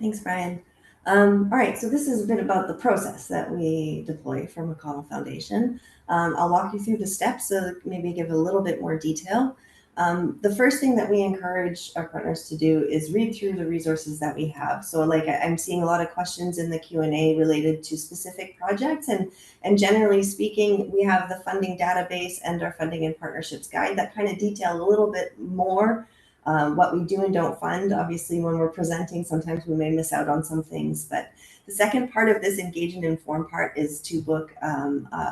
Thanks, Brian. All right, so this is a bit about the process that we deploy for McConnell Foundation. I'll walk you through the steps, so maybe give a little bit more detail. The first thing that we encourage our partners to do is read through the resources that we have. So like I'm seeing a lot of questions in the Q&A related to specific projects, and generally speaking, we have the funding database and our funding and partnerships guide that kind of detail a little bit more what we do and don't fund. Obviously, when we're presenting, sometimes we may miss out on some things. But the second part of this engage and inform part is to book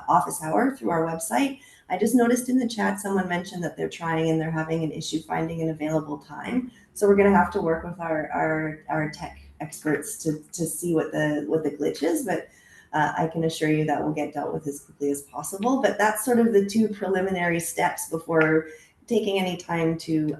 office hour through our website. I just noticed in the chat someone mentioned that they're trying and they're having an issue finding an available time. So we're going to have to work with our tech experts to see what the glitch is. But I can assure you that will get dealt with as quickly as possible. But that's sort of the two preliminary steps before taking any time to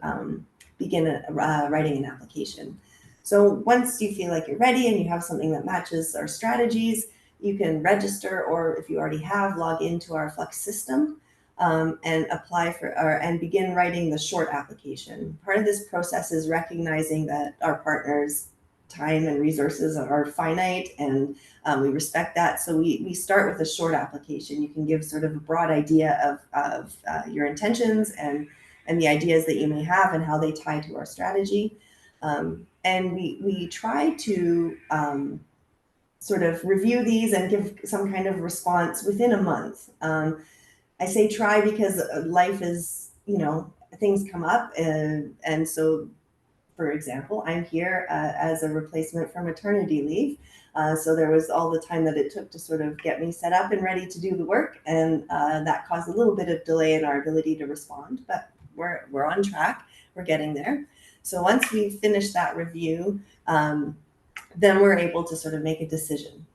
begin writing an application. So once you feel like you're ready and you have something that matches our strategies, you can register, or if you already have, log into our Flux system and apply for and begin writing the short application. Part of this process is recognizing that our partners' time and resources are finite, and we respect that. So we start with a short application. You can give sort of a broad idea of your intentions and the ideas that you may have and how they tie to our strategy. And we try to sort of review these and give some kind of response within a month. I say try because life is, things come up. And so, for example, I'm here as a replacement for maternity leave. So there was all the time that it took to sort of get me set up and ready to do the work. And that caused a little bit of delay in our ability to respond, but we're on track. We're getting there. So once we finish that review, then we're able to sort of make a decision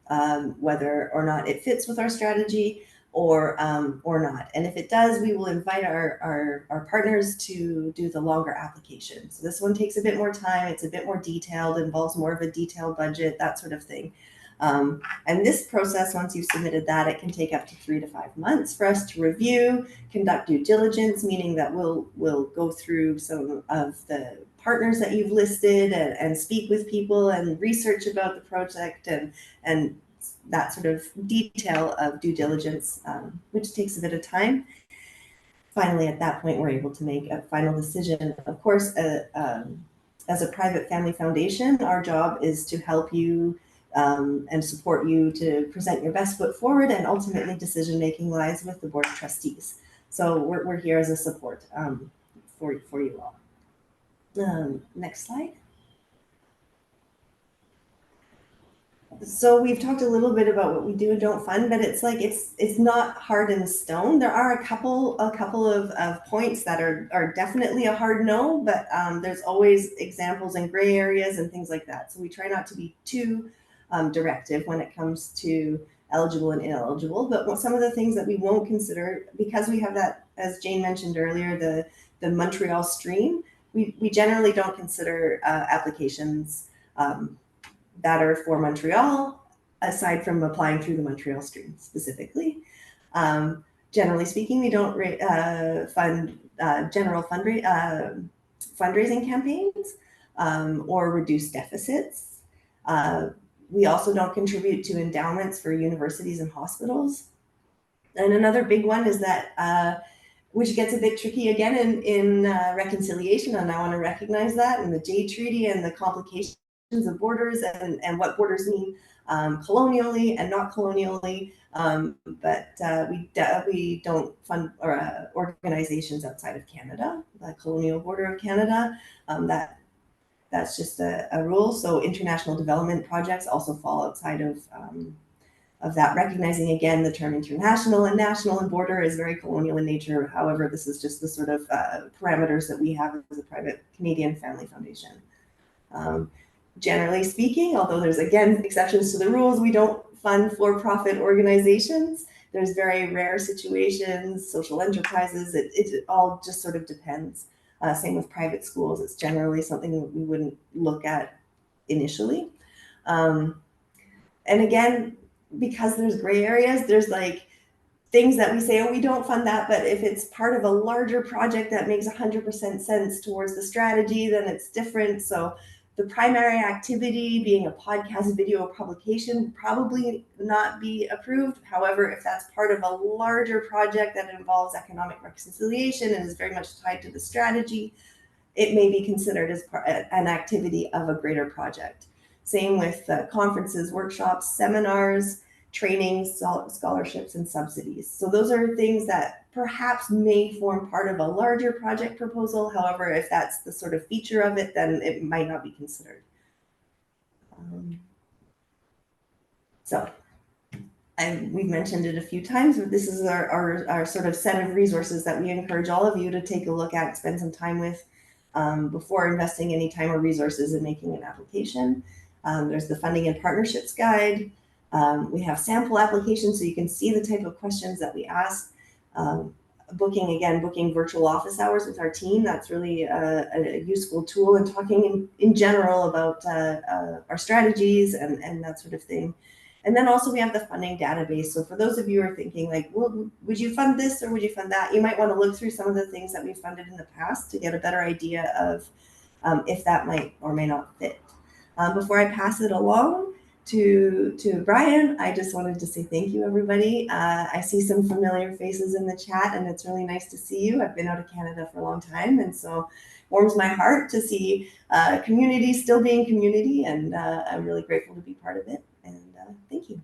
whether or not it fits with our strategy or not. And if it does, we will invite our partners to do the longer application. So this one takes a bit more time. It's a bit more detailed, involves more of a detailed budget, that sort of thing. And this process, once you've submitted that, it can take up to 3 to 5 months for us to review, conduct due diligence, meaning that we'll go through some of the partners that you've listed and speak with people and research about the project and that sort of detail of due diligence, which takes a bit of time. Finally, at that point, we're able to make a final decision. Of course, as a private family foundation, our job is to help you and support you to present your best foot forward, and ultimately decision-making lies with the Board of Trustees. So we're here as a support for you all. Next slide. So we've talked a little bit about what we do and don't fund, but it's like it's not hard in stone. There are a couple of points that are definitely a hard no, but there's always examples and gray areas and things like that. So we try not to be too directive when it comes to eligible and ineligible. But some of the things that we won't consider, because we have that, as Jane mentioned earlier, the Montreal stream, we generally don't consider applications that are for Montreal, aside from applying through the Montreal stream specifically. Generally speaking, we don't fund general fundraising campaigns or reduce deficits. We also don't contribute to endowments for universities and hospitals. And another big one is that, which gets a bit tricky again in reconciliation, and I want to recognize that, in the Jay Treaty and the complications of borders and what borders mean colonially and not colonially, but we don't fund organizations outside of Canada, the colonial border of Canada. That's just a rule. So international development projects also fall outside of that, recognizing again the term international and national and border is very colonial in nature. However, this is just the sort of parameters that we have as a private Canadian family foundation. Generally speaking, although there's again exceptions to the rules, we don't fund for-profit organizations. There's very rare situations, social enterprises, it all just sort of depends. Same with private schools. It's generally something that we wouldn't look at initially. And again, because there's gray areas, there's like things that we say, oh, we don't fund that, but if it's part of a larger project that makes 100% sense towards the strategy, then it's different. So The primary activity being a podcast video publication would probably not be approved. However, if that's part of a larger project that involves economic reconciliation and is very much tied to the strategy, it may be considered as an activity of a greater project. Same with conferences, workshops, seminars, trainings, scholarships, and subsidies. So those are things that perhaps may form part of a larger project proposal. However, if that's the sort of feature of it, then it might not be considered. So we've mentioned it a few times, but this is our sort of set of resources that we encourage all of you to take a look at, spend some time with before investing any time or resources in making an application. There's the funding and partnerships guide. We have sample applications so you can see the type of questions that we ask. Booking virtual office hours with our team. That's really a useful tool, and talking in general about our strategies and that sort of thing. And then also we have the funding database. So for those of you who are thinking like, well, would you fund this or would you fund that? You might want to look through some of the things that we've funded in the past to get a better idea of if that might or may not fit. Before I pass it along to Brian, I just wanted to say thank you, everybody. I see some familiar faces in the chat, and it's really nice to see you. I've been out of Canada for a long time, and so warms my heart to see community still being community, and I'm really grateful to be part of it. And thank you.